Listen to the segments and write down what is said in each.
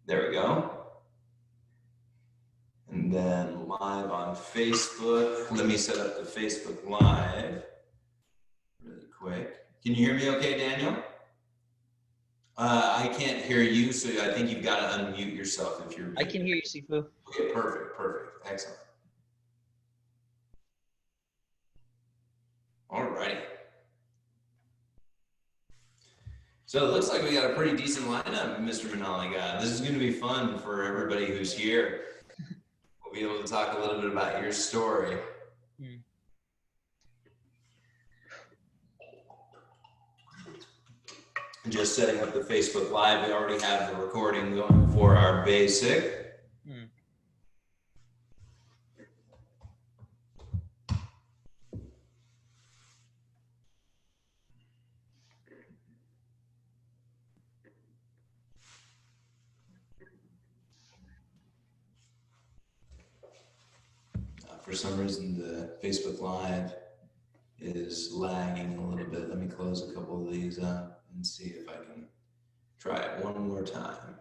There we go. And then live on Facebook. Let me set up the Facebook Live really quick. Can you hear me okay, Daniel? I can't hear you, so I think you've got to unmute yourself if you're I muted. can hear you, Sifu. Okay, perfect. Excellent. All righty. So it looks like we got a pretty decent lineup, Mr. Manaligod. This is going to be fun for everybody who's here. We'll be able to talk a little bit about your story. Just setting up the Facebook Live. We already have the recording going for our basic. For some reason, the Facebook Live is lagging a little bit. Let me close a couple of these up and see if I can try it one more time.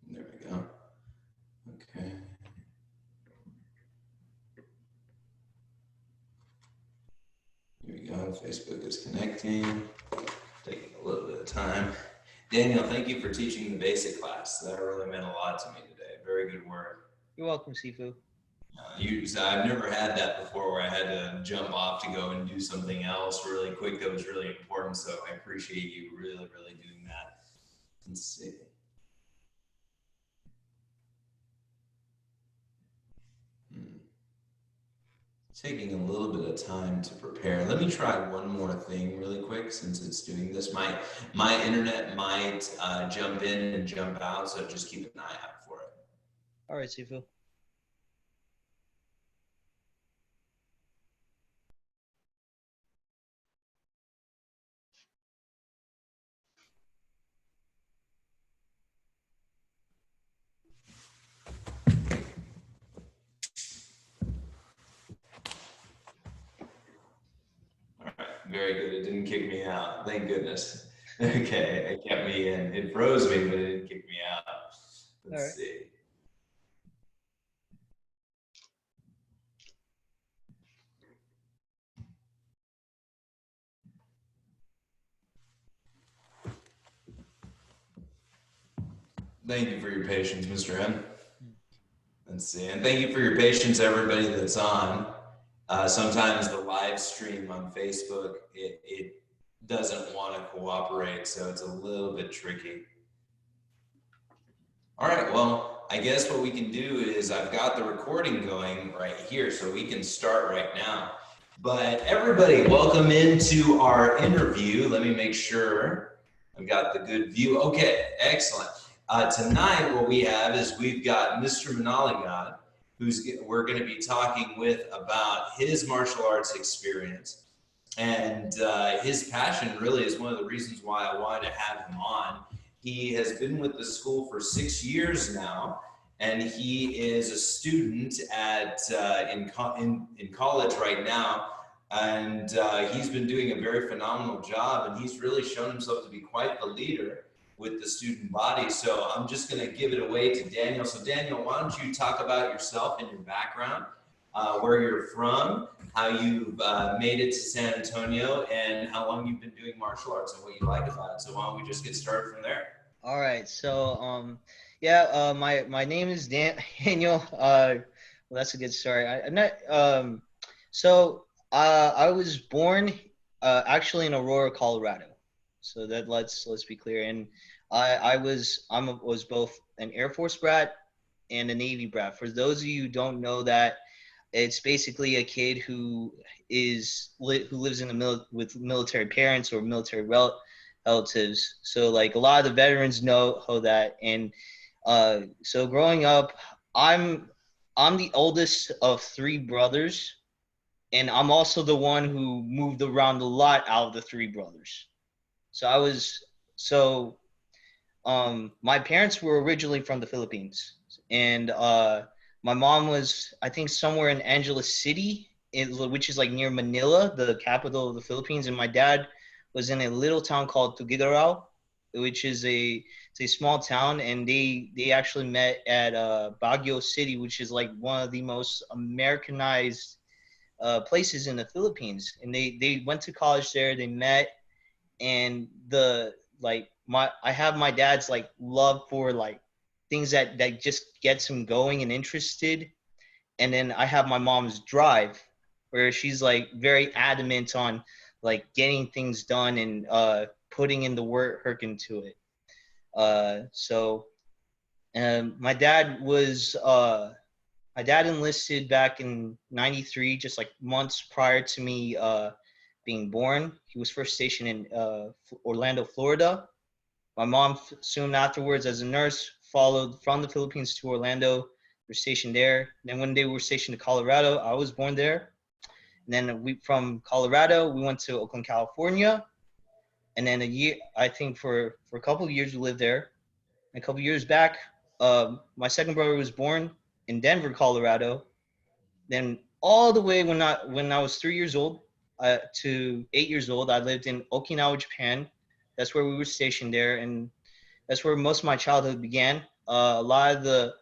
There we go. Okay. Here we go. Facebook is connecting. Taking a little bit of time. Daniel, thank you for teaching the basic class. That really meant a lot to me today. Very good work. You're welcome, Sifu. I've never had that before where I had to jump off to go and do something else really quick that was really important. So I appreciate you really doing that. Let's see. Taking a little bit of time to prepare. Let me try one more thing really quick since it's doing this. My internet might jump in and jump out, so just keep an eye out for it. All right, Sifu. Very good. It didn't kick me out. Thank goodness. Okay, it kept me in. It froze me, but it didn't kick me out. Let's see. Thank you for your patience, Mr. M. Let's see. And thank you for your patience, everybody that's on. Sometimes the live stream on Facebook, it doesn't want to cooperate, so it's a little bit tricky. All right, well, I guess what we can do is I've got the recording going right here, so we can start right now. But everybody, welcome into our interview. Let me make sure I've got the good view. Okay, excellent. Tonight, what we have is we've got Mr. Manaligod, we're going to be talking with about his martial arts experience. And his passion really is one of the reasons why I wanted to have him on. He has been with the school for 6 years now, and he is a student at in college right now. And he's been doing a very phenomenal job, and he's really shown himself to be quite the leader with the student body. So I'm just going to give it away to Daniel. So Daniel, why don't you talk about yourself and your background, where you're from, how you've made it to San Antonio, and how long you've been doing martial arts and what you like about it. So why don't we just get started from there? All right. So my name is Daniel. Well, that's a good story. I'm not. I was born actually in Aurora, Colorado. So that let's be clear. And I was both an Air Force brat and a Navy brat. For those of you who don't know that, it's basically a kid who lives in with military parents or military relatives. So like a lot of the veterans know that. And so growing up, I'm the oldest of 3 brothers, and I'm also the one who moved around a lot out of the 3 brothers. So So my parents were originally from the Philippines, and my mom was, I think, somewhere in Angeles City, which is like near Manila, the capital of the Philippines, and my dad was in a little town called Tuguegarao, which is a it's a small town, and they actually met at Baguio City, which is like one of the most Americanized places in the Philippines, and they went to college there. They met, and the like my I have my dad's like love for like things that just gets him going and interested, and then I have my mom's drive where she's like very adamant on like getting things done and putting in the work into it. So my dad was my dad enlisted back in '93, just like months prior to me being born. He was first stationed in Orlando, Florida. My mom soon afterwards, as a nurse, followed from the Philippines to Orlando. Were stationed there. Then when they were stationed to Colorado, I was born there. And then from Colorado, we went to Oakland, California. And then a year, I think for a couple of years, we lived there. And a couple of years back, my second brother was born in Denver, Colorado. Then all the way when I was 3 years old to 8 years old, I lived in Okinawa, Japan. That's where we were stationed there, and that's where most of my childhood began. A lot of the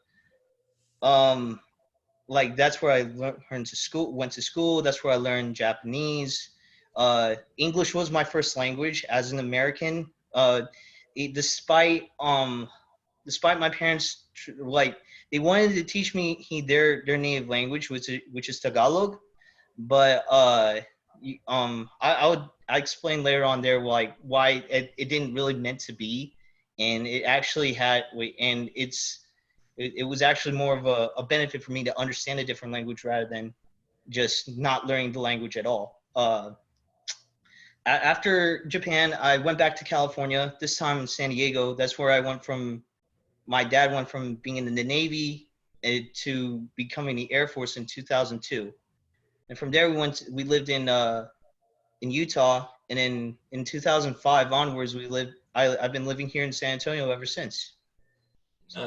um, like that's where I went to school. That's where I learned Japanese. English was my first language as an American. Despite despite my parents like they wanted to teach me their native language, which is Tagalog, but I explain later on there like why it didn't really meant to be, and it actually had and it was actually more of a benefit for me to understand a different language rather than just not learning the language at all. After Japan, I went back to California. This time in San Diego. That's where I went from. My dad went from being in the Navy to becoming the Air Force in 2002, and from there we lived in Utah, and then in 2005 onwards I've been living here in San Antonio ever since. Nice, So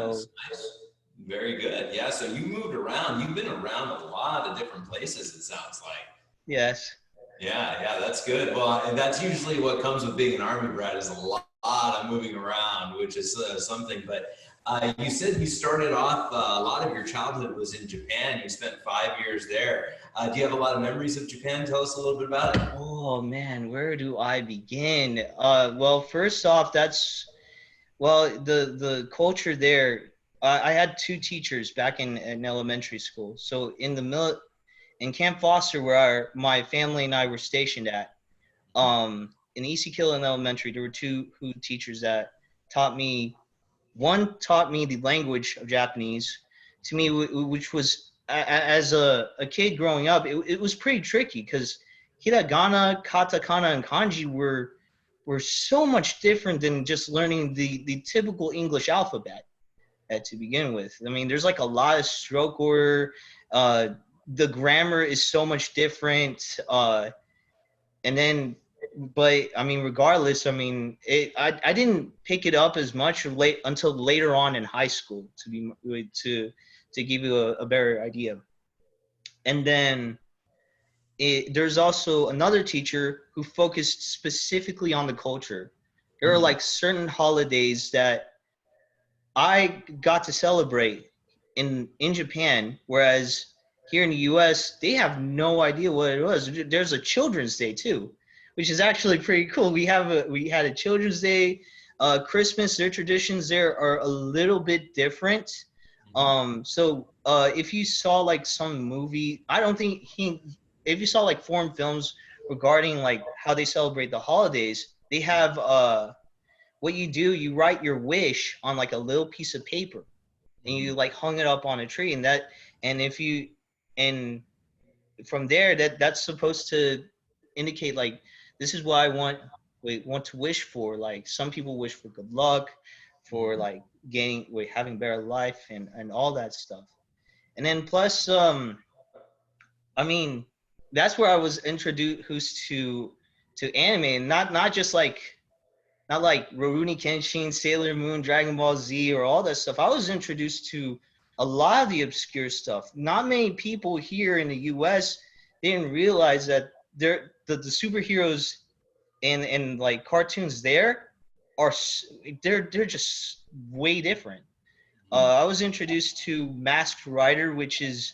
nice. Very good. Yeah, so you moved around. You've been around a lot of different places, it sounds like. yes. Yeah, yeah, that's good. Well, and that's usually what comes with being an army brat is a lot of moving around, which is something. But you said you started off, a lot of your childhood was in Japan. You spent 5 years there. Do you have a lot of memories of Japan? Tell us a little bit about it. Oh man, where do I begin? Well, first off, the culture there. I had two teachers back in elementary school. So in Camp Foster, where my family and I were stationed at, in East Killen Elementary, there were two teachers that taught me. One taught me the language of Japanese to me, which was as a kid growing up, it was pretty tricky because hiragana, katakana, and kanji were so much different than just learning the typical English alphabet to begin with. I mean, there's like a lot of stroke order. Uh, the grammar is so much different. And then but I mean regardless, I mean I didn't pick it up as much late until later on in high school to give you a better idea. And then there's also another teacher who focused specifically on the culture. There are Mhm. like certain holidays that I got to celebrate in Japan, whereas here in the U.S. they have no idea what it was. There's a Children's Day too, which is actually pretty cool. We had a Children's Day, Christmas. Their traditions there are a little bit different. If you saw like some movie, I don't think he. If you saw like foreign films regarding like how they celebrate the holidays, they have what you do, you write your wish on like a little piece of paper and Mhm. you like hung it up on a tree, and if you and from there that's supposed to indicate like this is what I want to wish for. Like some people wish for good luck, for Mhm. like having better life and all that stuff. And then plus I mean that's where I was introduced to anime, and not just like not like Rurouni Kenshin, Sailor Moon, Dragon Ball Z, or all that stuff. I was introduced to a lot of the obscure stuff. Not many people here in the U.S. didn't realize that the superheroes and like cartoons there are they're just way different. I was introduced to Masked Rider, which is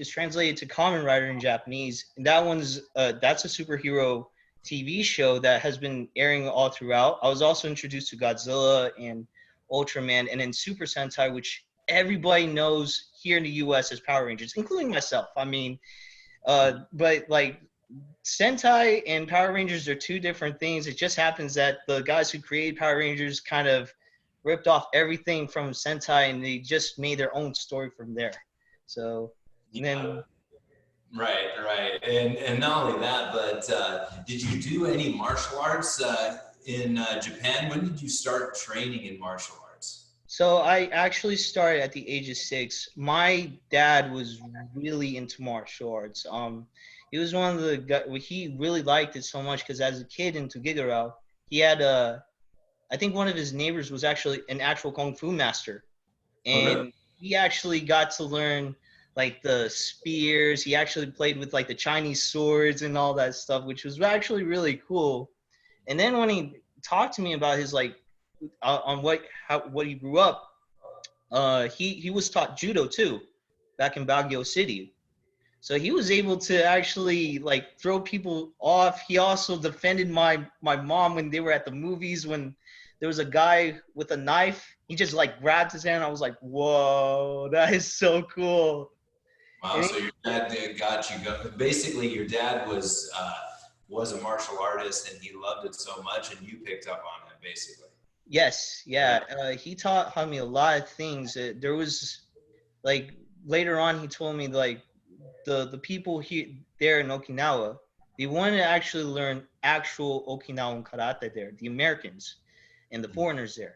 translated to Common Rider in Japanese. And that's a superhero TV show that has been airing all throughout. I was also introduced to Godzilla and Ultraman, and then Super Sentai, which everybody knows here in the U.S. as Power Rangers, including myself. I mean, but like Sentai and Power Rangers are two different things. It just happens that the guys who created Power Rangers kind of ripped off everything from Sentai and they just made their own story from there. So and Yeah. then Right, right. And not only that, but did you do any martial arts in Japan? When did you start training in martial arts? so I actually started at the age of 6. My dad was really into martial arts. He was one of the guys, he really liked it so much because as a kid in Tugigaraw, he had I think one of his neighbors was actually an actual kung fu master, Oh, really? and he actually got to learn like the spears. He actually played with like the Chinese swords and all that stuff, which was actually really cool. And then when he talked to me about his like on what he grew up, he was taught judo too, back in Baguio City. So he was able to actually like throw people off. He also defended my mom when they were at the movies when there was a guy with a knife. He just like grabbed his hand. I was like, whoa, that is so cool. Wow. And So your dad got you go. Basically, your dad was a martial artist, and he loved it so much, and you picked up on it, basically. yes, Yeah. yeah, he taught me a lot of things. There was like later on, he told me like the people here there in Okinawa, they wanted to actually learn actual Okinawan karate there, the Americans and the foreigners there.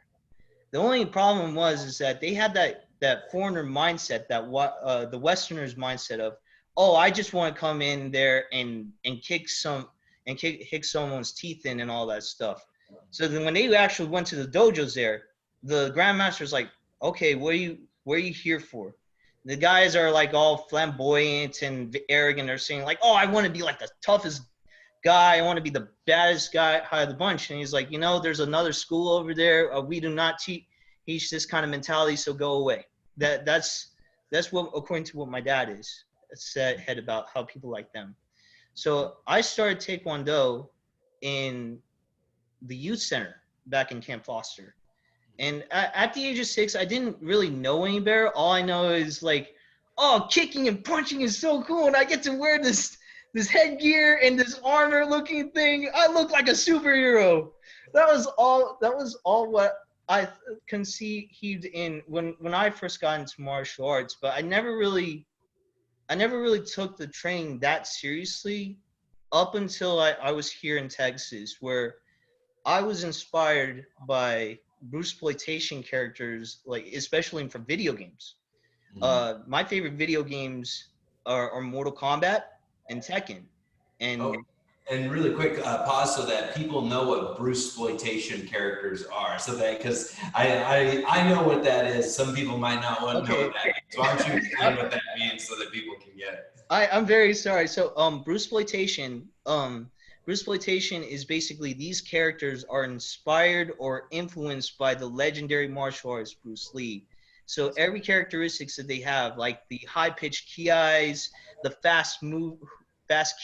The only problem was is that they had that foreigner mindset, that what the Westerners mindset of, oh, I just want to come in there and kick someone's teeth in and all that stuff. So then when they actually went to the dojos there, the grandmaster's like, okay, what are you here for? The guys are like all flamboyant and arrogant. They're saying like, oh, I want to be like the toughest guy. I want to be the baddest guy out of the bunch. And he's like, there's another school over there. We do not teach this kind of mentality, so go away. That's what, according to what my dad is said about how people like them. So I started Taekwondo in the youth center back in Camp Foster. And at the age of 6, I didn't really know any better. All I know is like, oh, kicking and punching is so cool, and I get to wear this headgear and this armor looking thing. I look like a superhero. That was all what I conceived in when I first got into martial arts. But I never really took the training that seriously up until I was here in Texas, where I was inspired by Bruce exploitation characters, like especially from video games. Mhm. My favorite video games are Mortal Kombat and Tekken, Oh, and and really quick pause so that people know what Bruce exploitation characters are. So that because I know what that is, some people might not know what okay, that means. Why don't you explain what that means so that people can get it? I'm very sorry. So Bruce exploitation is basically these characters are inspired or influenced by the legendary martial artist Bruce Lee. So every characteristics that they have, like the high pitched kiais, the fast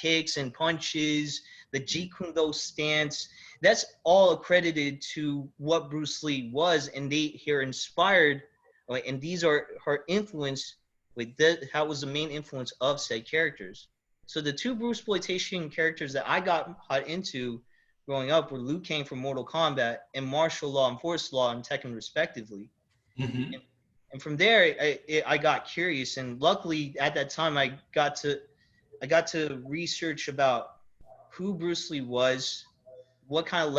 kicks and punches, the Jeet Kune Do stance, that's all accredited to what Bruce Lee was, and they are inspired, and these are her influence with how was the main influence of said characters. So the two Bruce exploitation characters that I got hot into growing up were Liu Kang from Mortal Kombat and Martial Law and Force Law and Tekken respectively. Mhm. And from there, I got curious, and luckily at that time I got to research about who Bruce Lee was, what kind of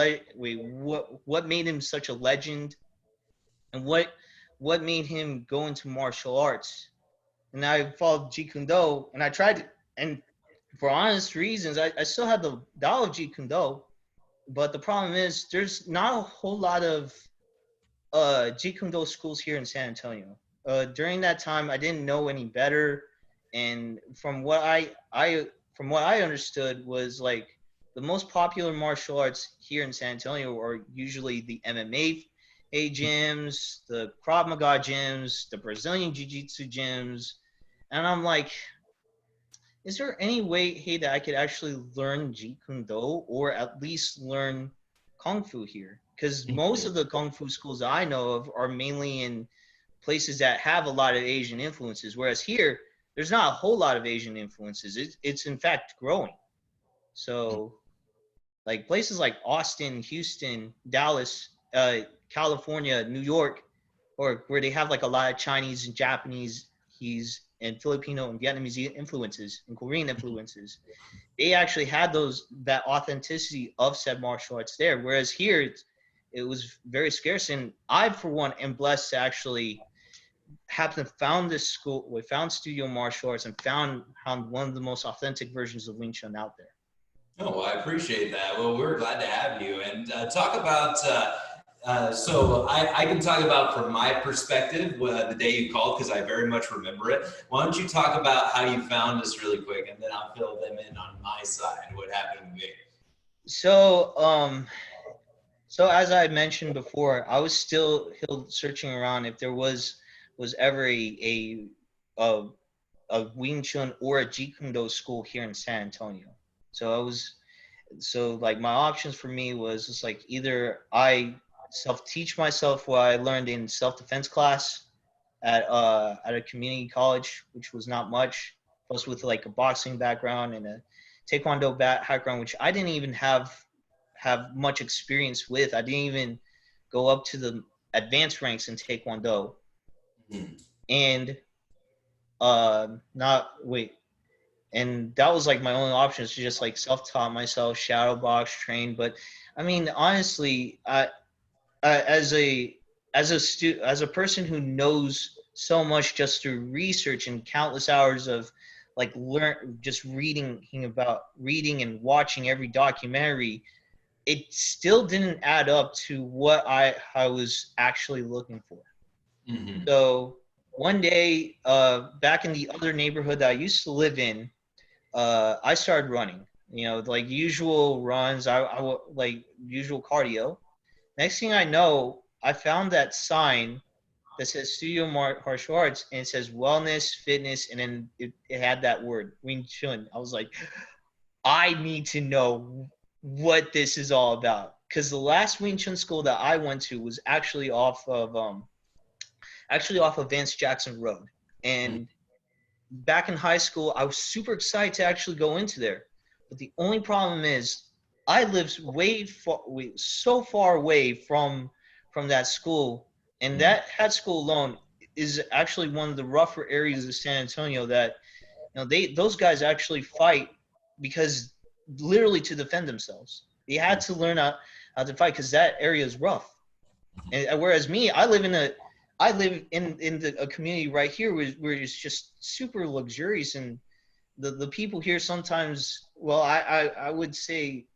what made him such a legend, and what made him go into martial arts. And I followed Jeet Kune Do, and I tried to, and for honest reasons, I still had the Tao of Jeet Kune Do, but the problem is there's not a whole lot of Jeet Kune Do schools here in San Antonio. During that time, I didn't know any better, and from what I understood was like the most popular martial arts here in San Antonio are usually the MMA gyms, the Krav Maga gyms, the Brazilian Jiu Jitsu gyms, and I'm like, is there any way, hey, that I could actually learn Jeet Kune Do or at least learn Kung Fu here? Because most of the Kung Fu schools that I know of are mainly in places that have a lot of Asian influences, whereas here, there's not a whole lot of Asian influences. It's in fact growing. So, like places like Austin, Houston, Dallas, California, New York, or where they have like a lot of Chinese and Japanese, and Filipino and Vietnamese influences and Korean influences, they actually had that authenticity of said martial arts there. Whereas here, it was very scarce. And I, for one, am blessed to actually happen to found this school. We found Studio Martial Arts and found one of the most authentic versions of Wing Chun out there. Oh, well, I appreciate that. Well, we're glad to have you. And talk about, so I can talk about from my perspective the day you called, because I very much remember it. Why don't you talk about how you found us really quick, and then I'll fill them in on my side, what happened to me. So as I mentioned before, I was still searching around if there was ever a, a Wing Chun or a Jeet Kune Do school here in San Antonio. So like my options for me was just like either I self-teach myself what I learned in self-defense class at a community college, which was not much, plus with like a boxing background and a taekwondo background, which I didn't even have much experience with. I didn't even go up to the advanced ranks in taekwondo, and not wait. And that was like my only options to just like self-taught myself, shadow box, train. But I mean, honestly, as a person who knows so much just through research and countless hours of like just reading and watching every documentary, it still didn't add up to what I was actually looking for. Mm-hmm. So one day, back in the other neighborhood that I used to live in, I started running. You know, like usual runs, like usual cardio. Next thing I know, I found that sign that says Studio Martial Arts, and it says wellness, fitness, and then it had that word, Wing Chun. I was like, I need to know what this is all about. Because the last Wing Chun school that I went to was actually off of Vance Jackson Road. And back in high school, I was super excited to actually go into there. But the only problem is I lived so far away from that school, and that school alone is actually one of the rougher areas of San Antonio that those guys actually fight because literally to defend themselves. They had to learn how to fight because that area is rough. And whereas me, I live in a community right here where it's just super luxurious, and the people here sometimes, well, I would say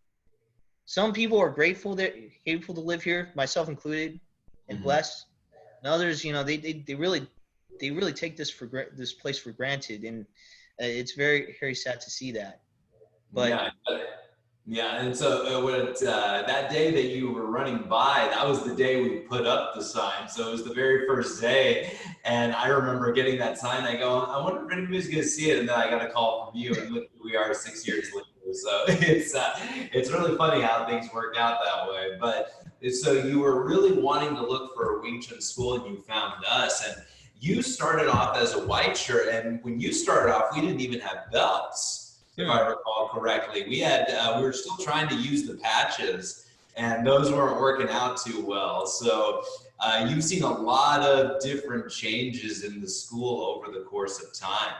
some people are grateful to live here, myself included, and blessed. And others, they really take this place for granted, and it's very, very sad to see that. But Yeah, and so that day that you were running by, that was the day we put up the sign. So it was the very first day, and I remember getting that sign. I go, I wonder if anybody's going to see it, and then I got a call from you, and look, we are 6 years later. So it's really funny how things work out that way. But so you were really wanting to look for a Wing Chun school, and you found us, and you started off as a white shirt, and when you started off, we didn't even have belts. If I recall correctly, we were still trying to use the patches, and those weren't working out too well. So you've seen a lot of different changes in the school over the course of time.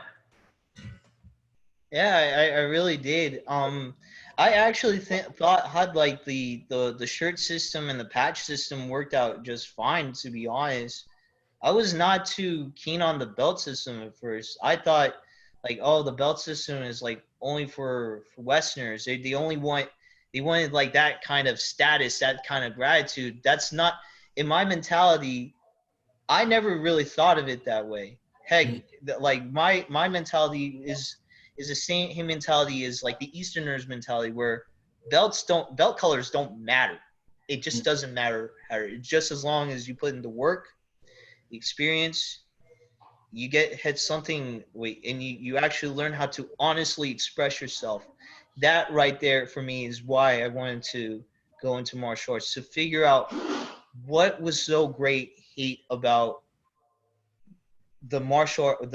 Yeah, I really did. I actually thought had like the shirt system and the patch system worked out just fine, to be honest. I was not too keen on the belt system at first. I thought like, oh, the belt system is like only for Westerners. They only want They wanted like that kind of status, that kind of gratitude. That's not in my mentality. I never really thought of it that way. Heck, like my mentality is the same mentality as like the Easterners mentality, where belt colors don't matter. It just doesn't matter. It's just as long as you put in the work, the experience, you had something, and you actually learn how to honestly express yourself. That right there for me is why I wanted to go into martial arts, to figure out what was so great hate about the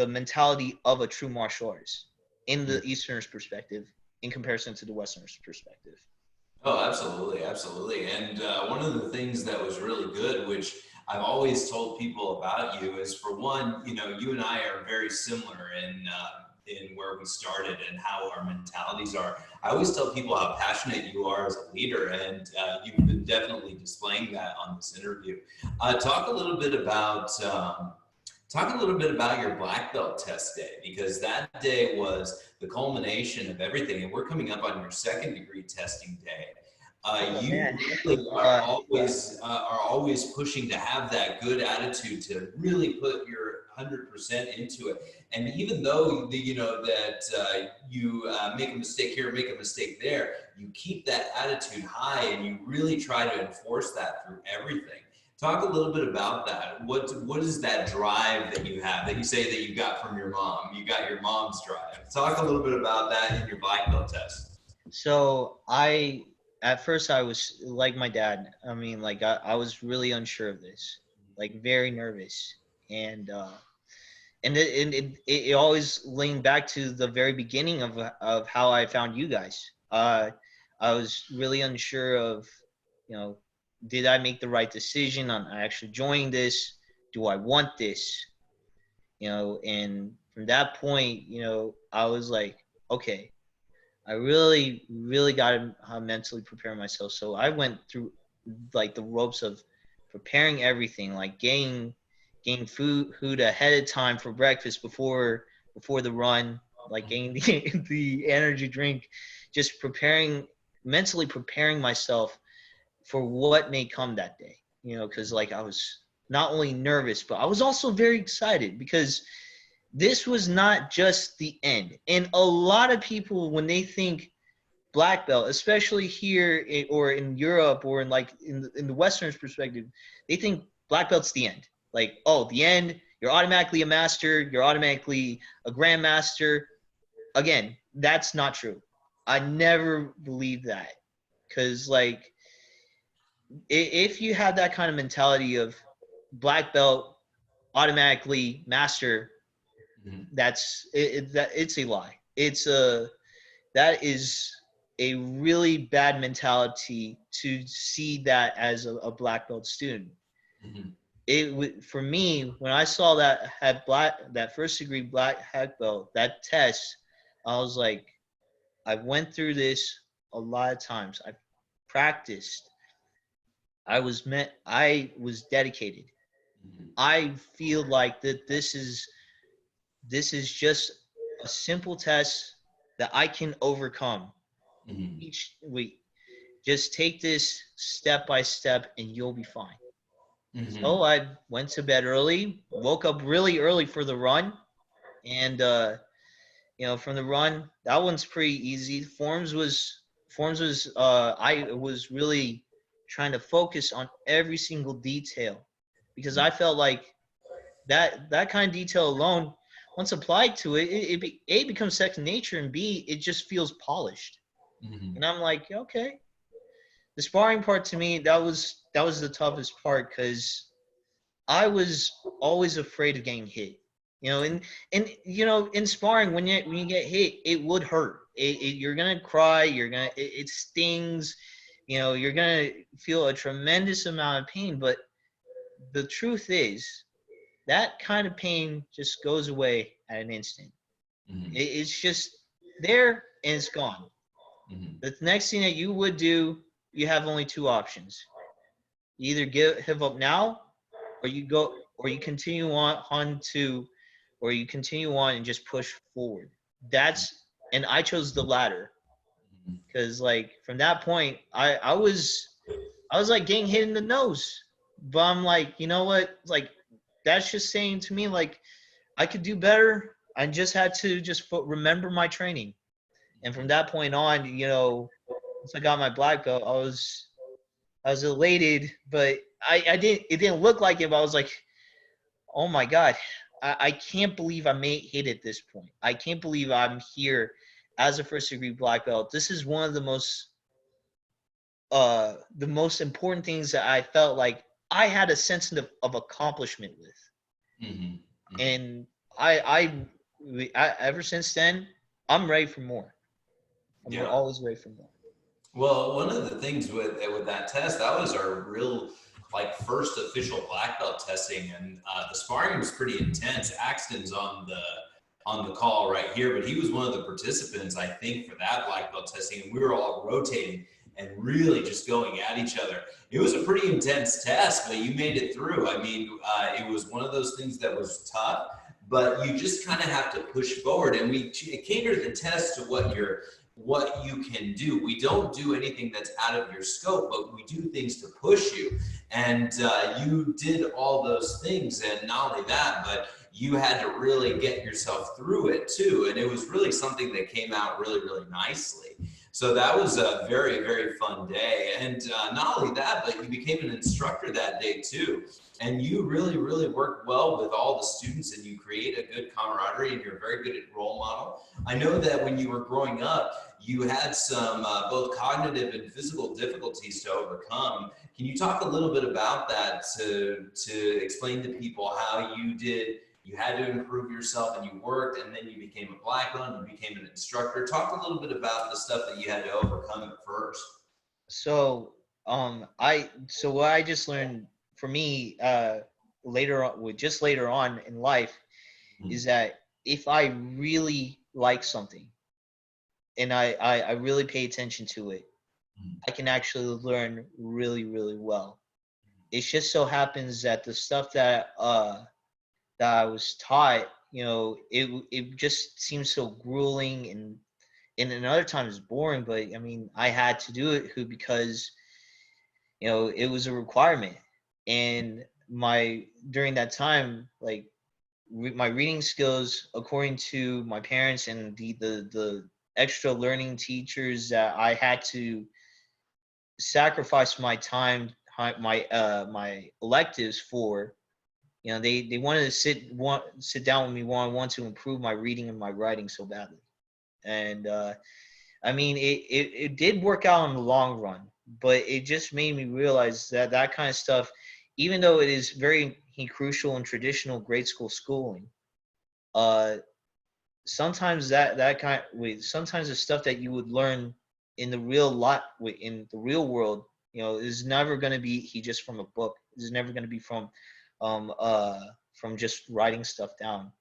mentality of a true martial artist in the Easterners perspective in comparison to the Westerners perspective. Oh, absolutely, absolutely. And one of the things that was really good, which I've always told people about you, is for one, you know, you and I are very similar in where we started and how our mentalities are. I always tell people how passionate you are as a leader, and you've been definitely displaying that on this interview. Talk a little bit about. Talk a little bit about your black belt test day, because that day was the culmination of everything, and we're coming up on your second degree testing day. Oh You man. really are always pushing to have that good attitude, to really put your 100% into it. And even though you know that you make a mistake here, make a mistake there, you keep that attitude high, and you really try to enforce that through everything. Talk a little bit about that. What is that drive that you have, that you say that you got from your mom? You got your mom's drive. Talk a little bit about that in your black belt test. So at first I was like my dad. I mean, like I was really unsure of this, like very nervous, and it always leaned back to the very beginning of how I found you guys. I was really unsure of, you know, did I make the right decision on actually joining this? Do I want this? You know, and from that point, you know, I was like, okay, I really, really got to mentally prepare myself. So I went through like the ropes of preparing everything, like getting food ahead of time for breakfast before the run, like getting the energy drink, just mentally preparing myself for what may come that day. You know, because like I was not only nervous, but I was also very excited because this was not just the end. And a lot of people, when they think black belt, especially here or in Europe or in like in the Westerners perspective, they think black belt's the end. Like, oh, the end, you're automatically a master, you're automatically a grandmaster. Again, that's not true. I never believed that, because like if you have that kind of mentality of black belt automatically master, it's a lie. That is a really bad mentality to see that as a black belt student. Mm-hmm. For me, when I saw that first degree black hat belt, that test, I was like, I went through this a lot of times. I practiced. I was dedicated. Mm-hmm. I feel like that this is just a simple test that I can overcome Mm-hmm. each week. Just take this step by step and you'll be fine. Mm-hmm. So I went to bed early, woke up really early for the run, and you know, from the run, that one's pretty easy. Forms was I was really trying to focus on every single detail, because I felt like that kind of detail alone, once applied to it, A, becomes second nature, and B, it just feels polished. Mm-hmm. And I'm like, okay. The sparring part to me, that was the toughest part, because I was always afraid of getting hit. You know, and you know, in sparring, when you get hit, it would hurt. You're gonna cry. It stings. You know, you're gonna feel a tremendous amount of pain. But the truth is, that kind of pain just goes away at an instant. Mm-hmm. It's just there and it's gone. Mm-hmm. The next thing that you would do, you have only two options: you either give up now, or you continue on and just push forward. And I chose the latter. because like from that point, I was like getting hit in the nose, but I'm like, you know what? Like that's just saying to me like I could do better. I just had to just remember my training, and from that point on, once I got my black belt, I was elated, but I didn't. It didn't look like it. But I was like, oh my god, I can't believe I made hit at this point. I can't believe I'm here as a first degree black belt. This is one of the most important things that I felt like I had a sense of accomplishment with, Mm-hmm. and I ever since then I'm ready for more. I'm Yeah. always ready for more. Well, one of the things with that test, that was our real like first official black belt testing, and the sparring was pretty intense. Axton's on the call right here, but he was one of the participants, I think, for that black belt testing, and we were all rotating and really just going at each other. It was a pretty intense test, but you made it through. I mean, it was one of those things that was tough, but you just kind of have to push forward, and we catered the test to what you can do. We don't do anything that's out of your scope, but we do things to push you. And you did all those things. And not only that, but you had to really get yourself through it too. And it was really something that came out really, really nicely. So that was a very, very fun day. And not only that, but you became an instructor that day too. And you really, really worked well with all the students, and you create a good camaraderie, and you're a very good at role model. I know that when you were growing up, you had some both cognitive and physical difficulties to overcome. Can you talk a little bit about that to explain to people how you had to improve yourself and you worked, and then you became a black belt and you became an instructor? Talk a little bit about the stuff that you had to overcome at first. So what I just learned for me later on in life is that if I really like something and I really pay attention to it, I can actually learn really, really well. It just so happens that the stuff that I was taught, it just seems so grueling and in other times boring. But I mean, I had to do it because it was a requirement. And my during that time, like my reading skills, according to my parents and the extra learning teachers that I had to sacrifice my time, my electives for. They wanted to sit down with me want to improve my reading and my writing so badly. And I mean, it did work out in the long run, but it just made me realize that that kind of stuff, even though it is very crucial in traditional grade school schooling, uh, sometimes sometimes the stuff that you would learn in the in the real world, is never going to be just from a book. It's never going to be um uh from just writing stuff down.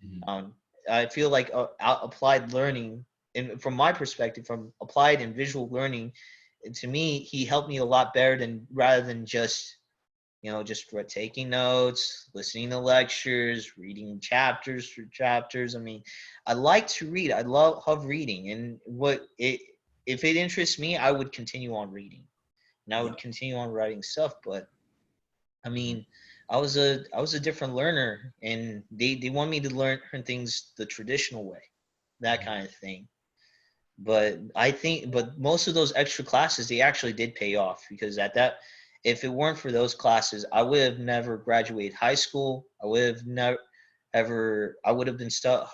Mhm. I feel like applied learning, and from my perspective, from applied and visual learning, to me, he helped me a lot better than rather than just taking notes, listening to lectures, reading chapters for chapters. I mean, I like to read. I love reading, and if it interests me, I would continue on reading, and I Yeah. would continue on writing stuff. But I mean, I was a different learner, and they want me to learn things the traditional way, that kind of thing. But most of those extra classes, they actually did pay off, because if it weren't for those classes, I would have never graduated high school. I would have never ever. I would have been stuck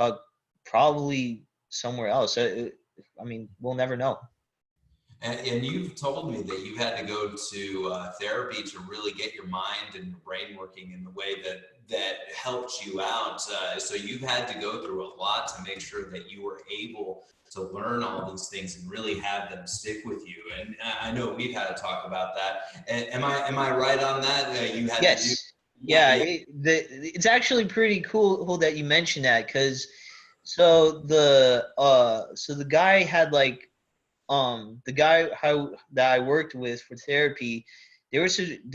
probably somewhere else. I mean, we'll never know. And you've told me that you had to go to therapy to really get your mind and your brain working in the way that helped you out. So you've had to go through a lot to make sure that you were able to learn all these things and really have them stick with you. And I know we've had to talk about that. And am I right on that? You had to do. Yes. Yeah, Yeah. yeah. It's actually pretty cool that you mentioned that, because so the guy had like the guy how that I worked with for therapy, they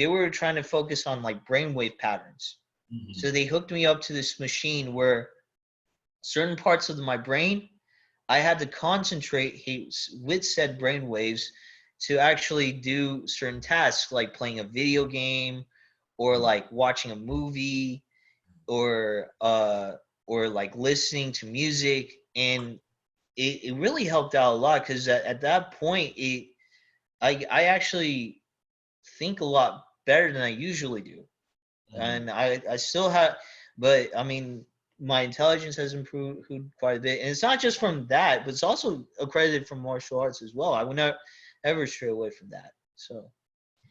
were trying to focus on like brainwave patterns. Mhm. So they hooked me up to this machine where certain parts of my brain I had to concentrate with said brainwaves to actually do certain tasks like playing a video game or like watching a movie or or like listening to music. And it really helped out a lot because at that point I actually think a lot better than I usually do. Mhm. And I still have, but I mean, my intelligence has improved quite a bit, and it's not just from that, but it's also accredited from martial arts as well. I would not ever stray away from that. So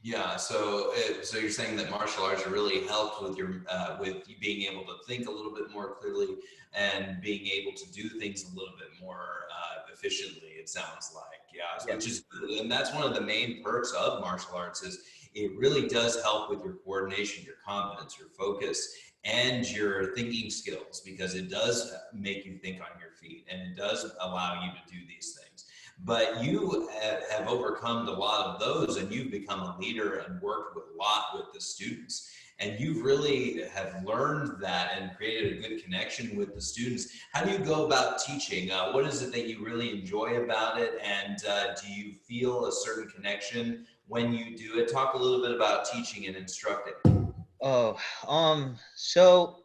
Yeah, so you're saying that martial arts really helped with your with you being able to think a little bit more clearly and being able to do things a little bit more efficiently. It sounds like, yeah, which yes, is good. And that's one of the main perks of martial arts is it really does help with your coordination, your confidence, your focus, and your thinking skills because it does make you think on your feet and it does allow you to do these things. But you have overcome a lot of those and you've become a leader and worked with a lot with the students. And you've really have learned that and created a good connection with the students. How do you go about teaching? What is it that you really enjoy about it? And do you feel a certain connection when you do it? Talk a little bit about teaching and instructing. oh, so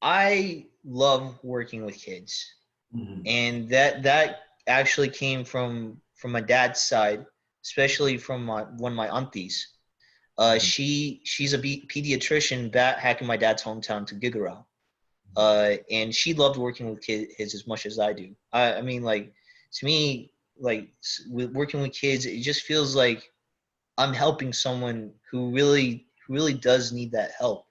I love working with kids, Mhm. and that actually came from my dad's side, especially from one of my aunties. Mhm. She's a pediatrician back in my dad's hometown to Gigarao. And she loved working with kids as much as I do. I mean, like to me, like with working with kids, it just feels like I'm helping someone who really does need that help.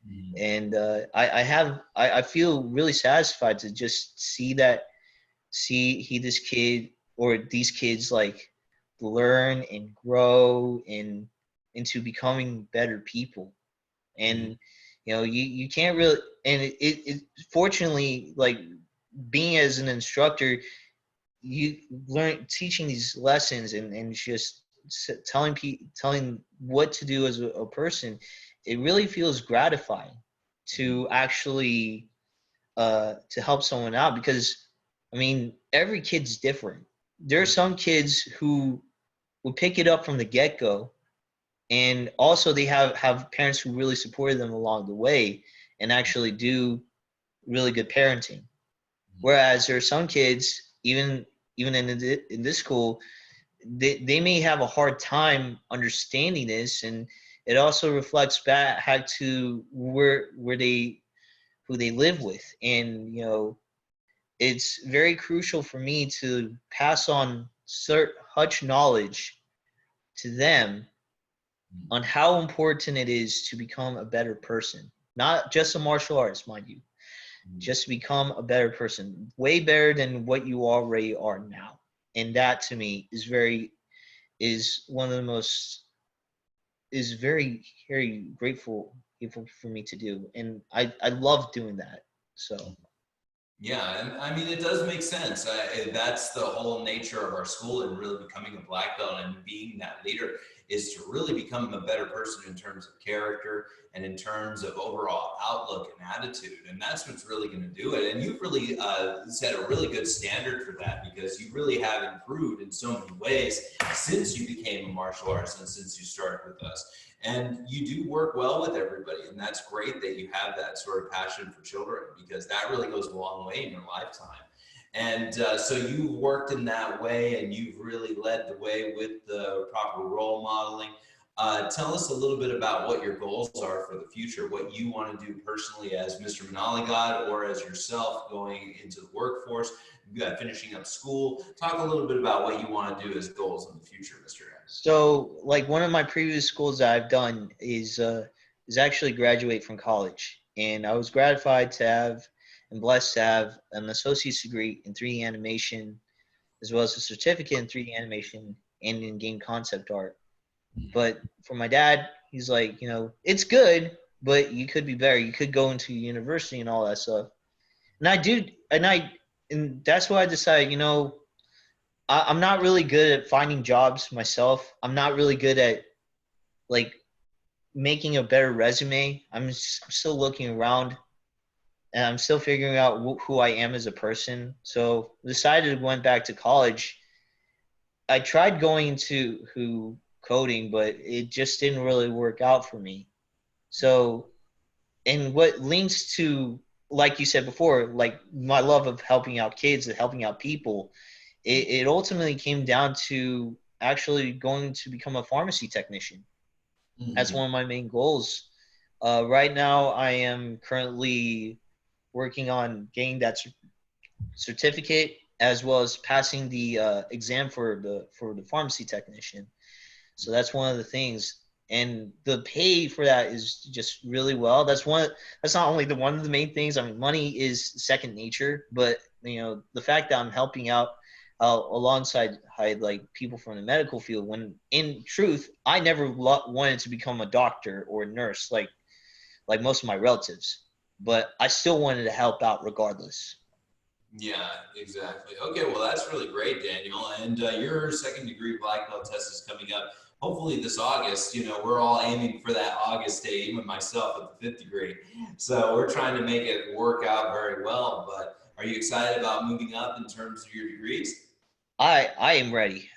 Mhm. And I feel really satisfied to just see this kid or these kids like learn and grow and into becoming better people. Mhm. And you can't really, and it fortunately, like being as an instructor, you learn teaching these lessons and just telling what to do as a person. It really feels gratifying to actually to help someone out because I mean every kid's different. There are some kids who will pick it up from the get-go, and also they have parents who really supported them along the way and actually do really good parenting. Whereas there are some kids, even in this school, they may have a hard time understanding this, and it also reflects back to where they who they live with. And it's very crucial for me to pass on such knowledge to them on how important it is to become a better person, not just a martial artist, mind you, Mhm. just to become a better person, way better than what you already are now. And that to me is one of the most is very grateful for me to do, and I love doing that. So Yeah, and I mean, it does make sense. That's the whole nature of our school and really becoming a black belt and being that leader is to really become a better person in terms of character and in terms of overall outlook and attitude. And that's what's really going to do it. And you've really set a really good standard for that because you really have improved in so many ways since you became a martial artist and since you started with us. And you do work well with everybody, and that's great that you have that sort of passion for children because that really goes a long way in your lifetime. And so you've worked in that way, and you've really led the way with the proper role modeling. Tell us a little bit about what your goals are for the future, what you want to do personally as Mr. Manaligod or as yourself going into the workforce, finishing up school. Talk a little bit about what you want to do as goals in the future, Mr. so like one of my previous schools that I've done is actually graduate from college, and I was gratified to have and blessed to have an associate's degree in 3D animation as well as a certificate in 3D animation and in game concept art. But for my dad, he's like, it's good, but you could be better. You could go into university and all that stuff. And I do, and that's why I decided, I'm not really good at finding jobs myself. I'm not really good at like making a better resume. I'm still looking around. and I'm still figuring out who I am as a person. So decided went back to college. I tried going to who coding, but it just didn't really work out for me. So, and what links to, like you said before, like my love of helping out kids and helping out people, it ultimately came down to actually going to become a pharmacy technician. That's Mhm. one of my main goals. Right now, I am currently working on getting that certificate as well as passing the exam for the pharmacy technician. So that's one of the things, and the pay for that is just really well. That's one. That's not only the one of the main things. I mean, money is second nature, but the fact that I'm helping out alongside like people from the medical field. When in truth, I never wanted to become a doctor or a nurse like most of my relatives, but I still wanted to help out regardless. Yeah, exactly. Okay, well, that's really great, Daniel. And your second degree black belt test is coming up. Hopefully this August. We're all aiming for that August date, even myself at the fifth degree. So we're trying to make it work out very well. But are you excited about moving up in terms of your degrees? I am ready.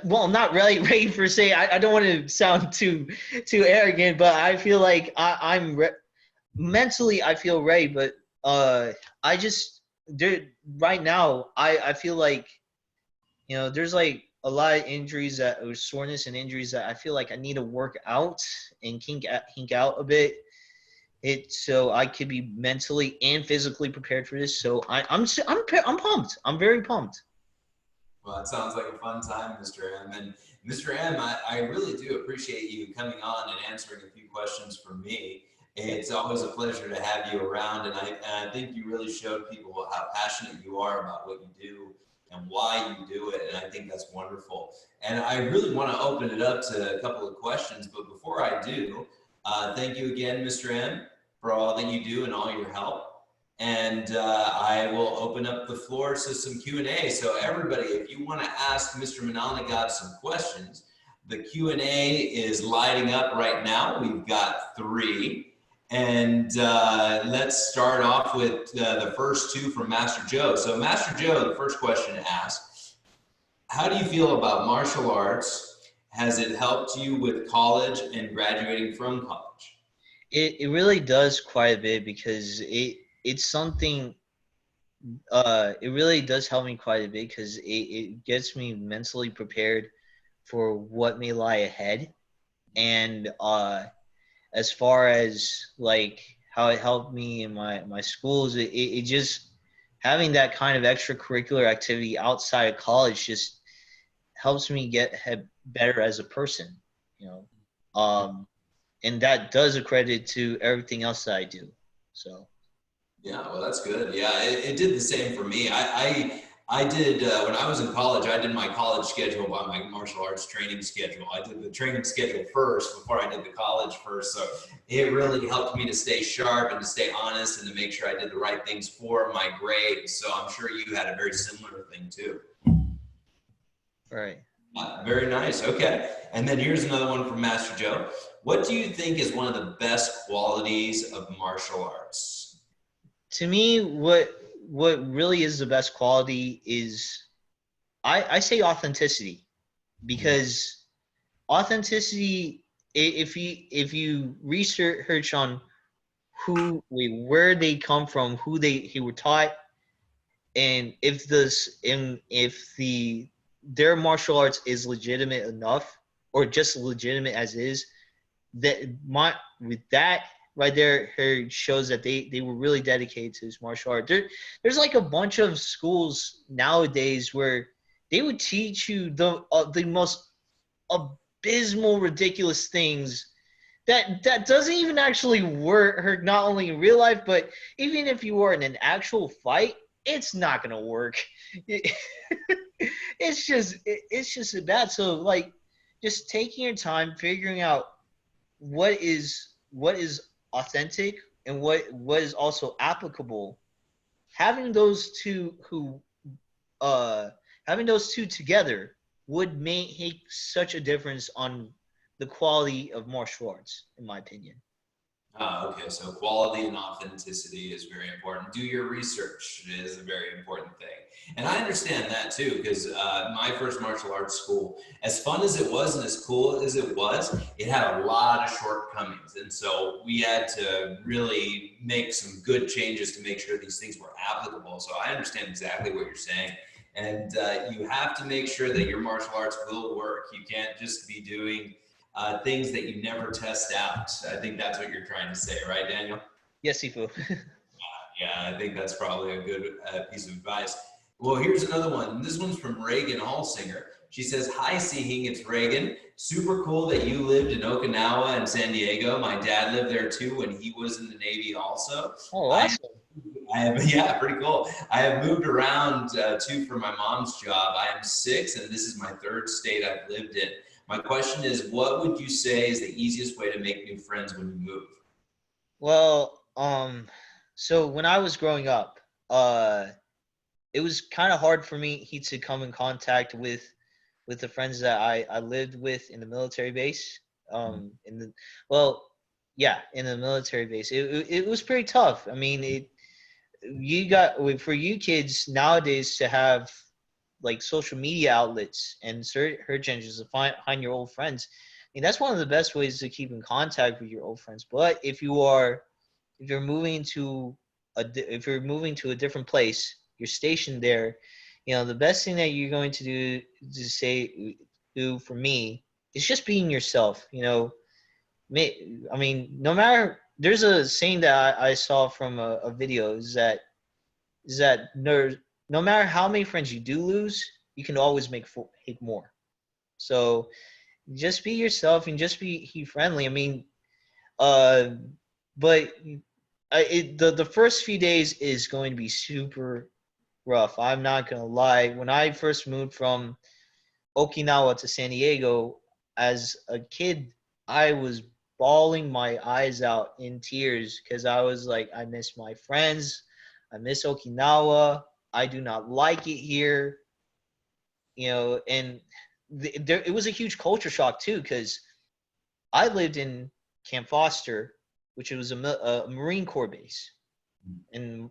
Well, not really ready per se. I don't want to sound too arrogant, but I feel like mentally I feel ready. But I just there right now I feel like there's like a lot of injuries that or soreness and injuries that I feel like I need to work out and kink out a bit. So I could be mentally and physically prepared for this. So I'm pumped. I'm very pumped. Well, that sounds like a fun time, Mr. M. And Mr. M, I really do appreciate you coming on and answering a few questions for me. It's always a pleasure to have you around, and I think you really showed people how passionate you are about what you do and why you do it, and I think that's wonderful. And I really want to open it up to a couple of questions, but before I do, thank you again, Mr. M, for all that you do and all your help. And I will open up the floor to some Q&A. So everybody, if you want to ask Mr. Manaligod some questions, the Q&A is lighting up right now. We've got three. And let's start off with the first two from Master Joe. So Master Joe, the first question asks, how do you feel about martial arts? Has it helped you with college and graduating from college? It really does quite a bit because it's something it really does help me quite a bit because it gets me mentally prepared for what may lie ahead. And as far as like how it helped me in my schools, it just having that kind of extracurricular activity outside of college just helps me get better as a person, you know. And that does accredit to everything else that I do. So Yeah, well, that's good. Yeah, it did the same for me. I did when I was in college. I did my college schedule by my martial arts training schedule. I did the training schedule first before I did the college first. So it really helped me to stay sharp and to stay honest and to make sure I did the right things for my grades. So I'm sure you had a very similar thing too. right. Very nice. Okay, and then here's another one from Master Joe. What do you think is one of the best qualities of martial arts? To me, what really is the best quality is I say authenticity because authenticity if you research on where they come from, who were taught, and if their martial arts is legitimate enough or just legitimate as is, that my with that right there shows that they were really dedicated to this martial art. There's like a bunch of schools nowadays where they would teach you the most abysmal, ridiculous things that doesn't even actually work. Not only in real life, but even if you are in an actual fight, it's not gonna work. It's just bad. So like, just taking your time, figuring out what is authentic and what is also applicable. Having those two who uh having those two together would make such a difference on the quality of martial arts, in my opinion. Okay, so quality and authenticity is very important. Do your research is a very important thing. And I understand that too, because my first martial arts school, as fun as it was and as cool as it had a lot of shortcomings. And so we had to really make some good changes to make sure these things were applicable. So I understand exactly what you're saying. And you have to make sure that your martial arts will work. You can't just be doing things that you never test out. I think that's what you're trying to say, right, Daniel? Yes, Sifu. Yeah, I think that's probably a good piece of advice. Well, here's another one. This one's from Reagan Hallsinger. She says, "Hi, Sihing, it's Reagan. Super cool that you lived in Okinawa and San Diego. My dad lived there too when he was in the Navy also. Oh, I awesome. I have, yeah, pretty cool. I have moved around too for my mom's job. I am 6, and this is my 3rd state I've lived in. My question is, what would you say is the easiest way to make new friends when you move?" Well, so when I was growing up, uh, it was kind of hard for me to come in contact with the friends that I lived with in the military base. In the well, yeah, in the military base, it was pretty tough. I mean, you got for you kids nowadays to have like social media outlets and search engines to find your old friends. I mean, that's one of the best ways to keep in contact with your old friends. But if you're moving to if you're moving to a different place, you're stationed there. You know, the best thing that you're going to do for me is just being yourself. You know, I mean, no matter there's a saying that I saw from a video is that no matter how many friends you do lose, you can always make more. So just be yourself and just be friendly. I mean, uh, but the first few days is going to be super rough. I'm not gonna lie. When I first moved from Okinawa to San Diego as a kid, I was bawling my eyes out in tears because I was like, I miss my friends, I miss Okinawa. I do not like it here, and it was a huge culture shock too because I lived in Camp Foster, which was a Marine Corps base. And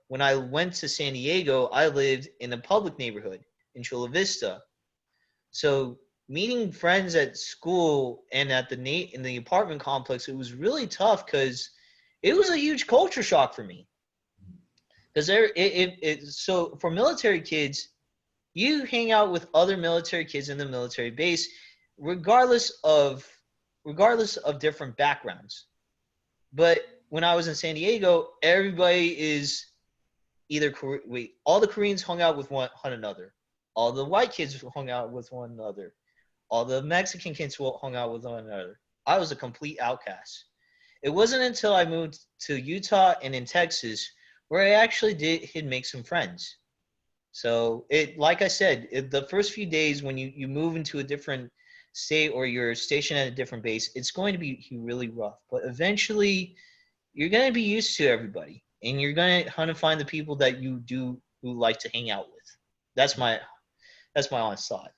when I went to San Diego, I lived in a public neighborhood in Chula Vista. So meeting friends at school and in the apartment complex, it was really tough because it was a huge culture shock for me. Because so for military kids, you hang out with other military kids in the military base, regardless of regardless of different backgrounds. But when I was in San Diego, everybody is either all the Koreans hung out with one another, all the white kids hung out with one another, all the Mexican kids hung out with one another. I was a complete outcast. It wasn't until I moved to Utah and in Texas where I actually did make some friends. So like I said, the first few days when you move into a different state or you're stationed at a different base, it's going to be really rough. But eventually, you're going to be used to everybody, and you're going to find the people that who like to hang out with. That's my that's my honest thought.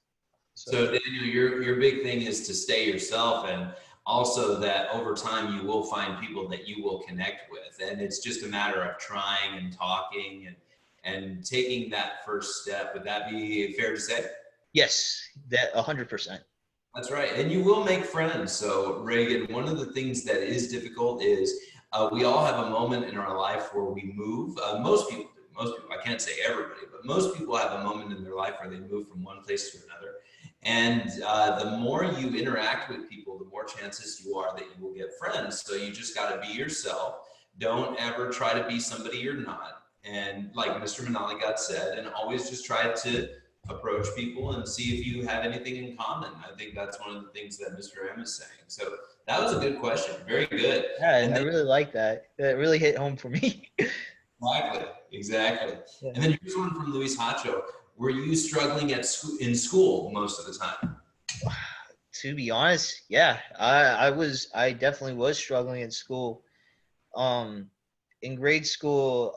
So So Daniel, your big thing is to stay yourself, and also that over time you will find people that you will connect with, and it's just a matter of trying and talking and taking that first step. Would that be fair to say? yes, that 100%. That's right. And you will make friends. So, Reagan, one of the things that is difficult is we all have a moment in our life where we move. Most people do. Most people, I can't say everybody, but most people have a moment in their life where they move from one place to another. And the more you interact with people, the more chances you are that you will get friends. So, you just got to be yourself. Don't ever try to be somebody you're not. And like Mr. Manaligod said, and always just try to approach people and see if you have anything in common. I think that's one of the things that Mr. M is saying. So that was a good question. Very good. Yeah, And I then really like that. That really hit home for me. exactly, exactly. Yeah. And then here's one from Luis Hacho. Were you struggling in school most of the time? To be honest, yeah, I definitely was struggling at school. Um, in grade school,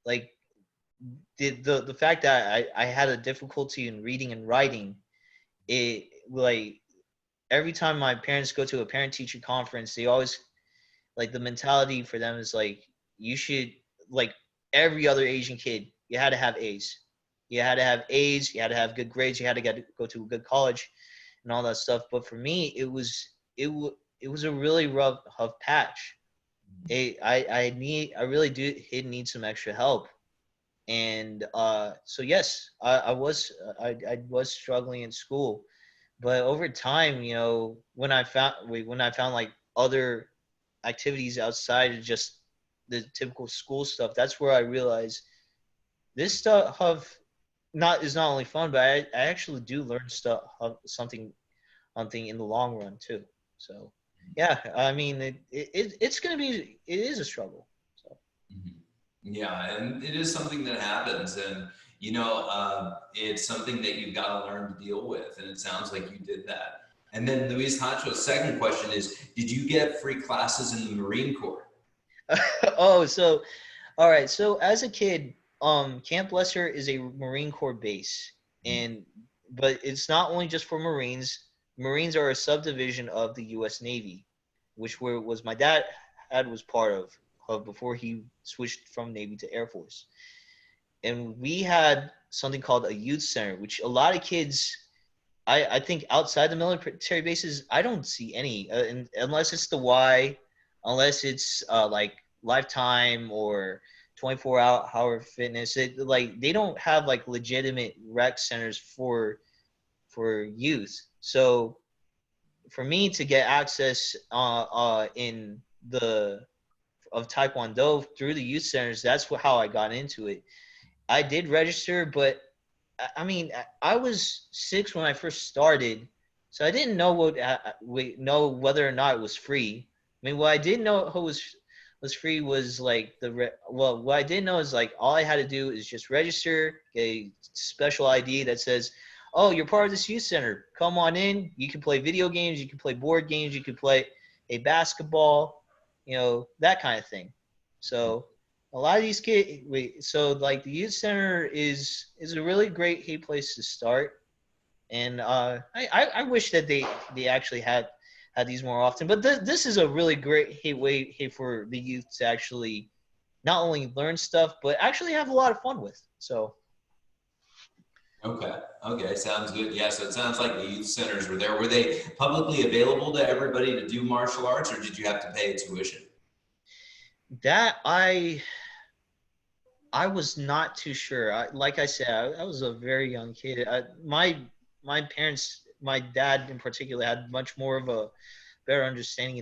like the fact that I had a difficulty in reading and writing, it like every time my parents go to a parent teacher conference, they always like the mentality for them is like you should like every other Asian kid, you had to have A's. You had to have A's, you had to have good grades, you had to go to a good college and all that stuff. But for me, it was a really rough patch. I really did need some extra help. And so yes, I was struggling in school, but over time, you know, when I found like other activities outside of just the typical school stuff, that's where I realized this stuff is not only fun, but I actually do learn something in the long run too. So yeah, I mean it's gonna be it is a struggle. So Mhm. Yeah, and it is something that happens, and it's something that you've got to learn to deal with, and it sounds like you did that. And then Luis Hancho's second question is, did you get free classes in the Marine Corps? oh so all right. So as a kid, Camp Lesser is a Marine Corps base, and but it's not only just for Marines. Marines are a subdivision of the U.S. Navy, which was my dad had was part of before he switched from Navy to Air Force. And we had something called a youth center, which a lot of kids I think outside the military bases, I don't see any, unless it's the Y, unless it's like Lifetime or 24 hour fitness. It like they don't have like legitimate rec centers for youth. So for me to get access in the of Taekwondo through the youth centers, that's how I got into it. I did register, but I mean, I was 6 when I first started, so I didn't know know whether or not it was free. I mean, what I did know was free was like well, what I did know is like all I had to do is just register, get a special ID that says, "Oh, you're part of this youth center. Come on in. You can play video games, you can play board games, you can play a basketball, you know, that kind of thing." So a lot of these kids so like the youth center is a really great hey place to start, and I wish that they actually had these more often, but this is a really great hey for the youth to actually not only learn stuff but actually have a lot of fun with. So Okay. Okay. Sounds good. Yeah. So it sounds like the youth centers were there. Were they publicly available to everybody to do martial arts, or did you have to pay a tuition? that I was not too sure. Like I said, I was a very young kid. My parents, my dad in particular, had much more of a better understanding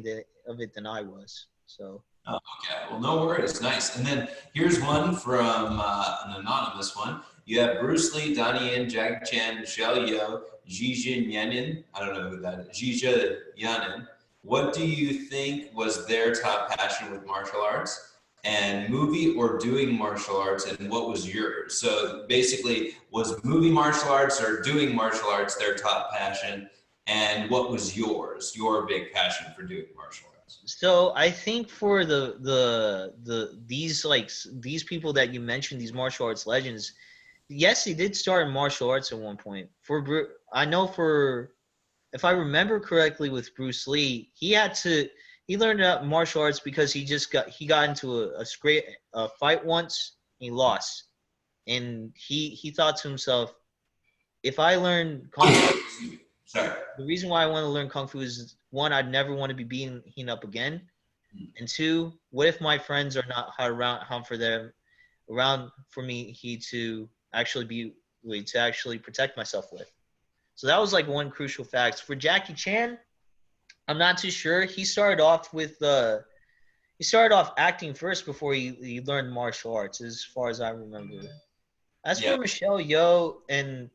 of it than I was. So Oh, okay. Well, no worries. Nice. And then here's one from an anonymous one. You have Bruce Lee, Donnie Yen, Jack Chan, Michelle Yeoh, Jijin Yanin. I don't know who that is. Jija Yanin. What do you think was their top passion with martial arts? And movie or doing martial arts, and what was yours? So basically, was movie martial arts or doing martial arts their top passion? And what was yours, your big passion for doing martial arts? so I think for these these people that you mentioned, these martial arts legends, yes, they did start in martial arts at one point. I know for if I remember correctly with Bruce Lee, he learned about martial arts because he got into a scrape a fight once, he lost, and he thought to himself, if I learn kung fu, Sorry. the reason why I want to learn kung fu is one, I'd never want to be beaten up again, and two, what if my friends are not around for them around for me he to actually to actually protect myself with. So that was like one crucial fact for Jackie Chan. I'm not too sure. He started off acting first before he learned martial arts, as far as I remember. As Yeah. for Michelle Yeoh and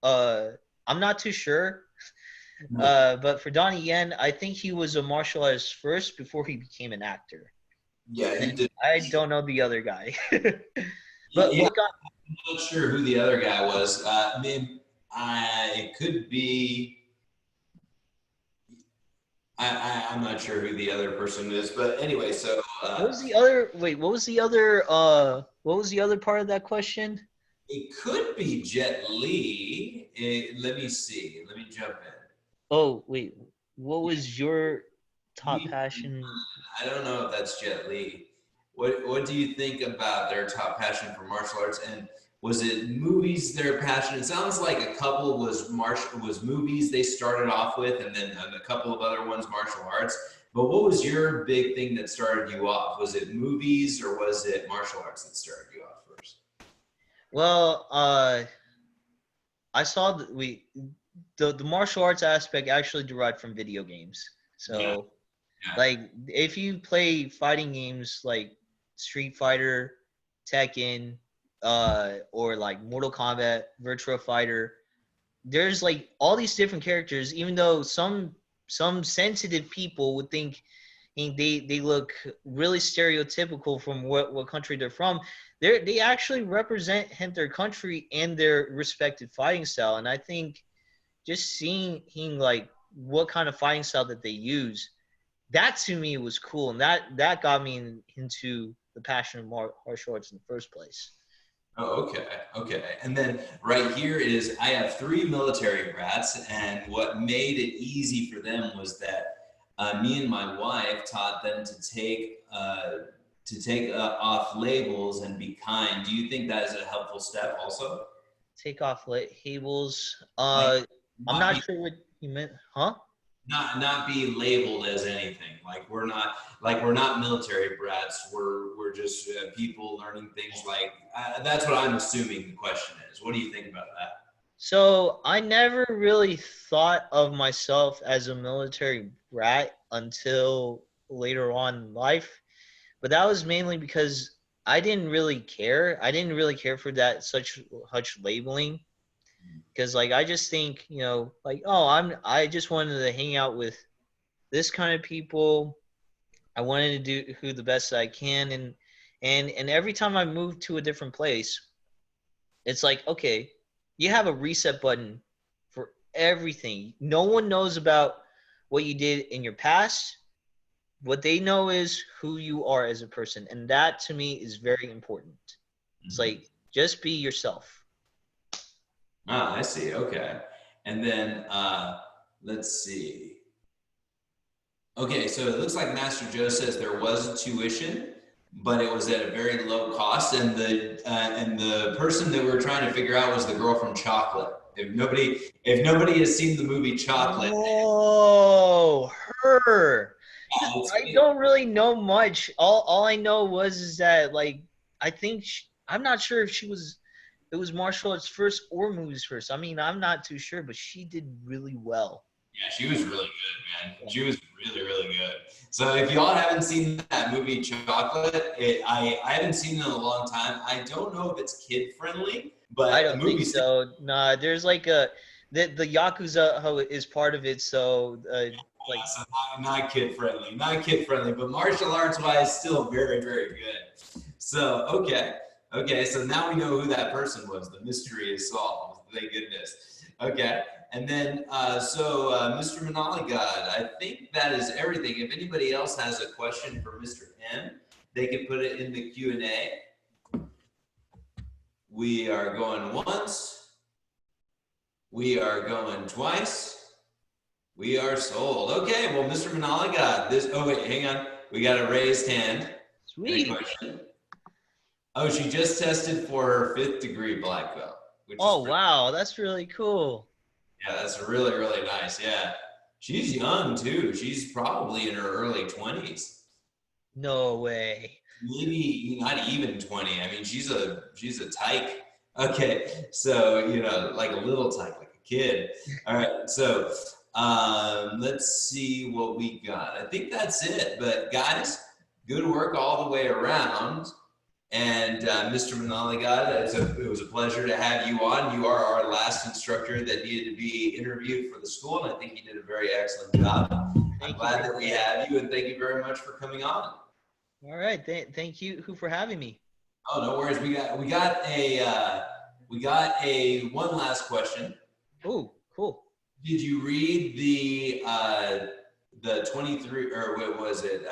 I'm not too sure. But for Donnie Yen, I think he was a martial artist first before he became an actor. Yeah, And he did. I don't know the other guy. But Yeah, what got I'm not sure who the other guy was. I could be. I'm not sure who the other person is, but anyway, so what was the other wait, what was the other part of that question? it could be Jet Li. Let me see. Let me jump in. Oh, wait. What Yeah, was your top he, passion? I don't know if that's Jet Li. What do you think about their top passion for martial arts? And was it movies their passion? It sounds like a couple was movies they started off with, and then a couple of other ones martial arts. But what was your big thing that started you off? Was it movies or was it martial arts that started you off first? Well, I saw that the martial arts aspect actually derived from video games. Yeah, So, yeah. like, if you play fighting games like Street Fighter, Tekken, or like Mortal Kombat, Virtua Fighter, there's like all these different characters. Even though some sensitive people would think they look really stereotypical from what country they're from, they actually represent their country and their respective fighting style. And I think just seeing like what kind of fighting style that they use, that to me was cool, and that got me into the passion of martial arts in the first place. Oh, okay, okay. And then right here is I have three military brats, and what made it easy for them was that me and my wife taught them to take off labels and be kind. Do you think that is a helpful step also? Take off labels. Like I'm not not be sure what you meant, huh? not be labeled as anything. Like we're not military brats. We're just people learning things. Like that's what I'm assuming the question is. What do you think about that? So I never really thought of myself as a military brat until later on in life, but that was mainly because I didn't really care. I didn't really care for that such labeling, because like I just think, like, oh, I just wanted to hang out with this kind of people. I wanted to do who the best I can, and every time I moved to a different place, it's like, okay, you have a reset button for everything. No one knows about what you did in your past. What they know is who you are as a person, and that to me is very important. It's Mhm. like, just be yourself. Ah, I see. Okay. And then let's see. Okay, so it looks like Master Joe says there was a tuition, but it was at a very low cost, and the person that we were trying to figure out was the girl from Chocolate. If nobody has seen the movie Chocolate, Oh, her. Because it's, I don't really know much. All I know was is that, like, I think I'm not sure if it was martial arts first or movies first. I mean, I'm not too sure, but she did really well. yeah, she was really good, man. Yeah. She was really, really good. So if y'all haven't seen that movie Chocolate, I haven't seen it in a long time. I don't know if it's kid friendly, I but the don't think movie's so. Nah, there's like the Yakuza is part of it, so like, so not kid friendly, not kid friendly, but martial arts wise, still very, very good. So, okay. Okay. So now we know who that person was. The mystery is solved. Thank goodness. Okay. And then, Mr. Manaligod, I think that is everything. If anybody else has a question for Mr. M, they can put it in the Q&A. We are going once. We are going twice. We are sold. Okay, well, Mr. Manala got this. Oh, wait, hang on. We got a raised hand and a sweet. question. Oh, she just tested for her 5th degree black belt, which is Oh pretty, wow, that's really cool. yeah, that's really, really nice. Yeah. She's young too. She's probably in her early 20s. No way. Maybe not even 20. I mean, she's a tyke. Okay, so like a little tyke, like a kid. All right, so let's see what we got. I think that's it. But guys, good work all the way around. And Mr. Manaligod, it was a pleasure to have you on. You are our last instructor that needed to be interviewed for the school, and I think you did a very excellent job. I'm Thank you glad very that we much. have you, and thank you very much for coming on. All right, thank you who for having me. Oh, no worries. We got a one last question. Oh, cool. Did you read the 23, or what was it?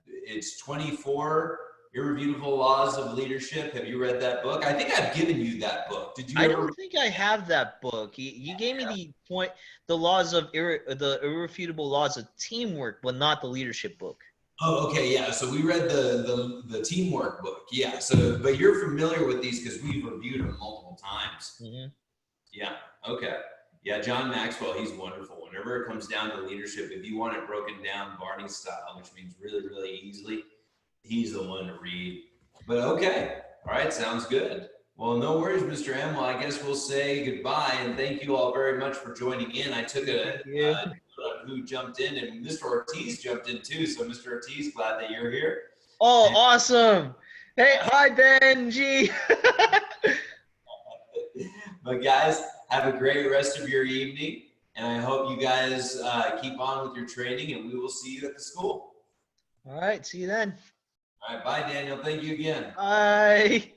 It's 24 Irrefutable Laws of Leadership. Have you read that book? I think I've given you that book. Did you I ever? don't think I have that book. You gave me the laws of the irrefutable laws of teamwork, but not the leadership book. Oh, okay, yeah. So we read the teamwork book. Yeah. So, but you're familiar with these because we've reviewed them multiple times. Hmm. Yeah. Okay. Yeah, John Maxwell, he's wonderful. Whenever it comes down to leadership, if you want it broken down Barney style, which means really, really easily, he's the one to read. But okay. All right. Sounds good. Well, no worries, Mr. M. Well, I guess we'll say goodbye and thank you all very much for joining in. I took a Thank you. who jumped in, and Mr. Ortiz jumped in too. So, Mr. Ortiz, glad that you're here. Oh, And, awesome. Hey, hi, Benji. but guys, have a great rest of your evening, and I hope you guys keep on with your training, and we will see you at the school. All right, see you then. All right, bye, Daniel. Thank you again. Bye.